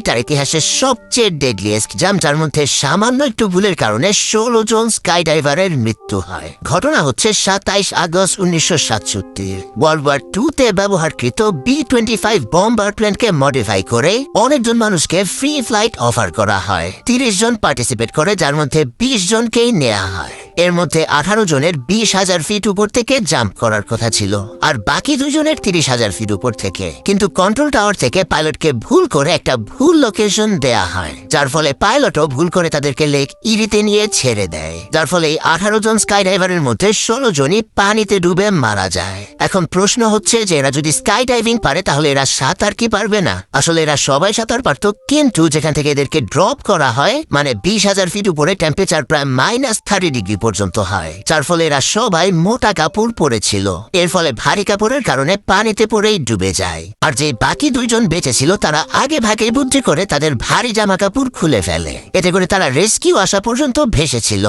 এটার ইতিহাসের সবচেয়ে ডেডলিয়েস্ট জাম্প, যার মধ্যে সামান্য একটু ভুলের কারণে 16 জন স্কাই ডাইভারের মৃত্যু হয়। ঘটনা হচ্ছে 27 আগস্ট 1967। ওয়ার্ল্ড ওয়ার 2-তে ব্যবহারকৃত B-25 বম্বার প্লেনকে মডিফাই করে অনেকজন মানুষকে ফ্রি ফ্লাইট অফার করা হয়। 30 জন পার্টিসিপেট করে, যার মধ্যে 20 জনকেই নেওয়া হয়। এর মধ্যে 18 জনের 20,000 ফিট উপর থেকে জাম্প করার কথা ছিল, আর বাকি 2 জনের 30,000 ফিট উপর থেকে। কিন্তু কন্ট্রোল টাওয়ার থেকে পাইলটকে ভুল করে একটা ভুল লোকেশন দেয়া হয়, যার ফলে পাইলটও ভুল করে তাদেরকে লেক ইরিতে নিয়ে ছেড়ে দেয়, যার ফলে 18 জন স্কাই ডাইভারের মধ্যে 16 জনই পানিতে ডুবে মারা যায়। এখন প্রশ্ন হচ্ছে যে এরা যদি স্কাই ডাইভিং পারে তাহলে এরা সাঁতার কি পারবে না? আসলে এরা সবাই সাঁতার পারত, কিন্তু যেখান থেকে এদেরকে ড্রপ করা হয় মানে 20,000 ফিট উপরে টেম্পারেচার প্রায় -30 ডিগ্রি পর্যন্ত হয়, যার ফলে এরা সবাই মোটা কাপড় পরেছিল। এর ফলে ভারী কাপড়ের কারণে পানিতে পড়েই ডুবে যায়। আর যে বাকি 2 জন বেঁচে ছিল তারা আগে ভাগে বুদ্ধি করে তাদের ভারী জামা কাপড় খুলে ফেলে, এতে করে তারা রেস্কিউ আসা পর্যন্ত ভেসেছিল।